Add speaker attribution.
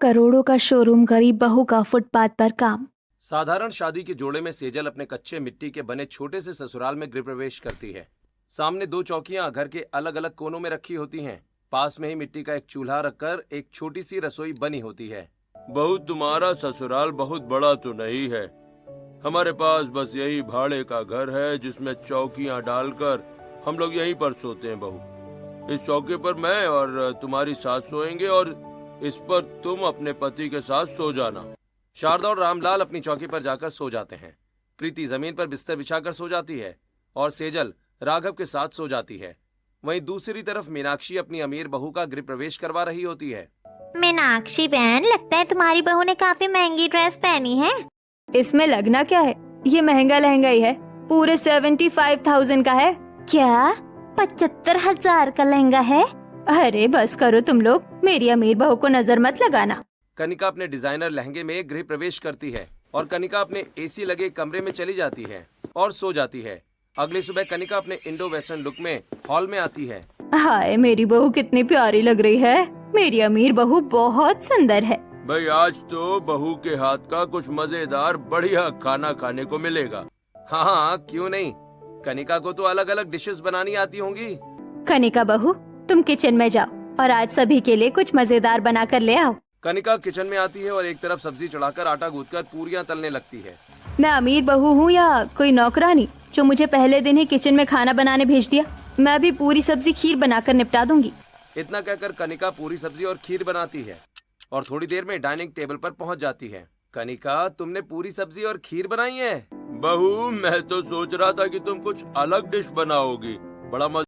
Speaker 1: करोड़ों का शोरूम, गरीब बहू का फुटपाथ पर काम।
Speaker 2: साधारण शादी के जोड़े में सेजल अपने कच्चे मिट्टी के बने छोटे से ससुराल में गृह प्रवेश करती है। सामने दो चौकियां घर के अलग अलग कोनों में रखी होती हैं। पास में ही मिट्टी का एक चूल्हा रखकर एक छोटी सी रसोई बनी होती है।
Speaker 3: बहू, तुम्हारा ससुराल बहुत बड़ा तो नहीं है। हमारे पास बस यही भाड़े का घर है जिसमें चौकियां डालकर हम लोग यहीं पर सोते हैं। बहू, इस चौके पर मैं और तुम्हारी सास सोएंगे और इस पर तुम अपने पति के साथ सो जाना।
Speaker 2: शारदा और रामलाल अपनी चौकी पर जाकर सो जाते हैं। प्रीति जमीन पर बिस्तर बिछाकर सो जाती है और सेजल राघव के साथ सो जाती है। वहीं दूसरी तरफ मीनाक्षी अपनी अमीर बहू का गृह प्रवेश करवा रही होती है।
Speaker 4: मीनाक्षी बहन, लगता है तुम्हारी बहू ने काफी महंगी ड्रेस पहनी है।
Speaker 1: इसमें लगना क्या है, ये महंगा लहंगा ही है, पूरे 75,000 का है।
Speaker 4: क्या 75,000 का लहंगा है?
Speaker 1: अरे बस करो तुम लोग, मेरी अमीर बहू को नजर मत लगाना।
Speaker 2: कनिका अपने डिजाइनर लहंगे में गृह प्रवेश करती है और कनिका अपने एसी लगे कमरे में चली जाती है और सो जाती है। अगली सुबह कनिका अपने इंडो वेस्टर्न लुक में हॉल में आती है।
Speaker 1: हाय, मेरी बहू कितनी प्यारी लग रही है। मेरी अमीर बहू बहुत सुंदर है।
Speaker 3: भाई, आज तो बहू के हाथ का कुछ मजेदार बढ़िया खाना खाने को मिलेगा।
Speaker 2: हाँ हाँ, क्यों नहीं। कनिका को तो अलग अलग डिशेस बनानी आती होंगी।
Speaker 1: कनिका बहू, तुम किचन में जाओ और आज सभी के लिए कुछ मजेदार बना कर ले आओ।
Speaker 2: कनिका किचन में आती है और एक तरफ सब्जी चढ़ाकर आटा गूंथकर पूरियां तलने लगती है।
Speaker 1: मैं अमीर बहू हूँ या कोई नौकरानी जो मुझे पहले दिन ही किचन में खाना बनाने भेज दिया? मैं भी पूरी सब्जी खीर बनाकर निपटा दूंगी।
Speaker 2: इतना कहकर कनिका पूरी सब्जी और खीर बनाती है और थोड़ी देर में डाइनिंग टेबल पर पहुंच जाती है। कनिका, तुमने पूरी सब्जी और खीर बनाई है?
Speaker 3: बहू, मैं तो सोच रहा था कि तुम कुछ अलग डिश बनाओगी। बड़ा